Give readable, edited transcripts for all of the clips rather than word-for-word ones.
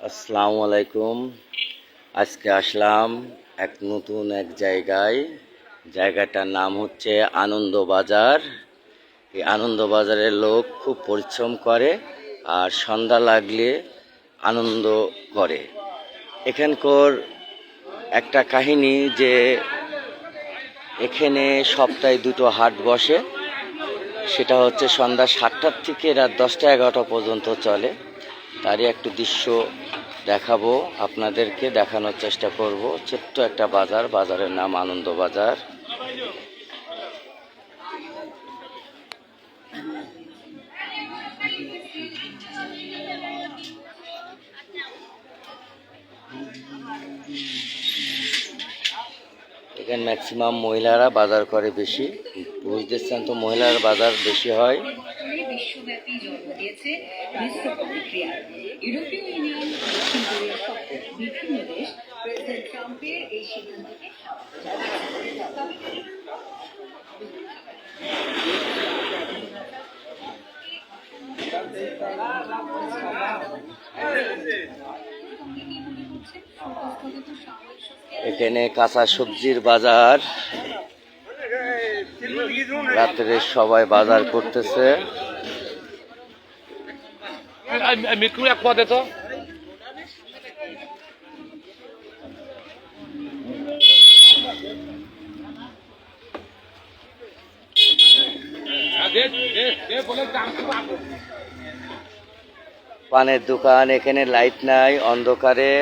আসসালামু আলাইকুম। আজকে আসলাম নতুন এক জায়গায়। জায়গাটার নাম হচ্ছে আনন্দবাজার। এই আনন্দবাজারের লোক খুব পরিশ্রম করে আর সন্ধ্যা লাগলে আনন্দ করে। এখানকার একটা কাহিনী যে এখানে সপ্তাহে দুটো হাট বসে, সেটা হচ্ছে সন্ধ্যা 7টার থেকে রাত 10টা-11টা পর্যন্ত চলে। তারই একটু দৃশ্য দেখাবো, আপনাদেরকে দেখানোর চেষ্টা করব। ছোট্ট একটা বাজার, বাজারের নাম আনন্দবাজার। এখানে ম্যাক্সিমাম মহিলারা বাজার করে বেশি। পুরুষদের চান তো মহিলার বাজার বেশি হয়। বিশ্বব্যাপী জন্ম দিয়েছে মিশ্র প্রতিক্রিয়া। ইউরোপীয় ইউনিয়ন, দক্ষিণ কোরিয়া সহ বিভিন্ন দেশ প্রেসিডেন্ট ট্রাম্পের এই সিদ্ধান্তকে এখানে কাঁচা সবজির বাজার, রাত্রে সবাই বাজার করতেছে। পানের দোকান, এখানে লাইট নাই, অন্ধকারে।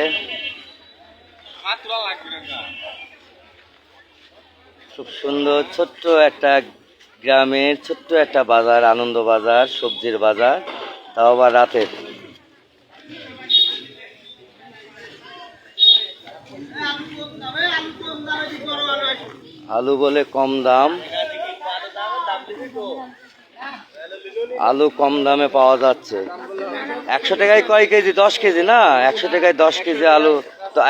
খুব সুন্দর ছোট্ট একটা গ্রামের ছোট্ট একটা বাজার, আনন্দ বাজার, সবজির বাজার, তাও আবার রাতের। আলু বলে কম দাম, আলু কম দামে পাওয়া যাচ্ছে। 100 টাকায় কয় কেজি? 10 কেজি না, 100 টাকায় 10 কেজি আলু। তো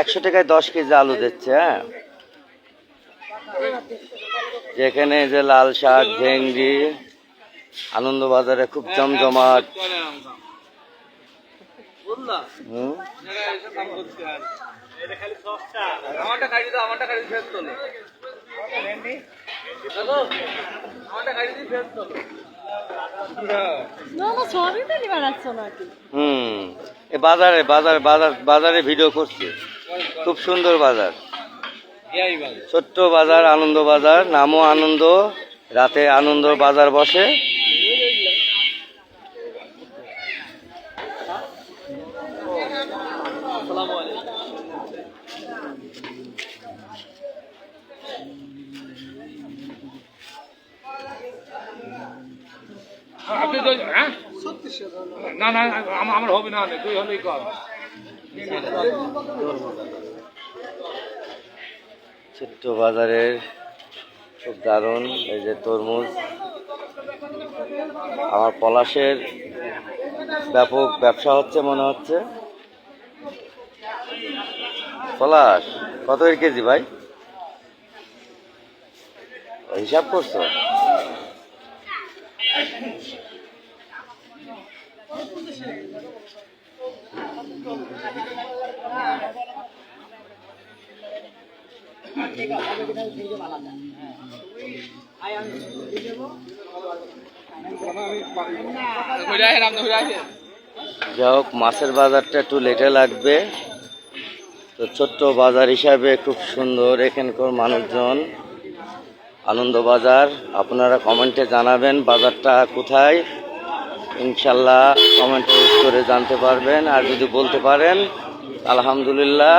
100 টাকায় 10 কেজি আলু দিচ্ছে। হ্যাঁ, যেখানে যে লাল শাক, ভেন্ডি, আনন্দবাজারে খুব জমজমাট। বাজারে বাজার বাজার বাজারে ভিডিও করছি। খুব সুন্দর বাজার, ছোট্ট বাজার, আনন্দ বাজার। নামও আনন্দ, রাতে আনন্দ বাজার বসে। না না আমার হবে না, তুই হলেই কর। ছোট্ট বাজারের খুব দারুণ। এই যে তরমুজ, আমার পলাশের ব্যাপক ব্যবসা হচ্ছে মনে হচ্ছে। পলাশ কত কেজি ভাই, হিসাব করছো? যাই হোক, মাছের বাজারটা একটু লেটে লাগবে। তো ছোট্ট বাজার হিসাবে খুব সুন্দর এখানকার মানুষজন। আনন্দবাজার, আপনারা কমেন্টে জানাবেন বাজারটা কোথায়। ইনশাল্লাহ কমেন্টে করে জানতে পারবেন। আর যদি বলতে পারেন আলহামদুলিল্লাহ।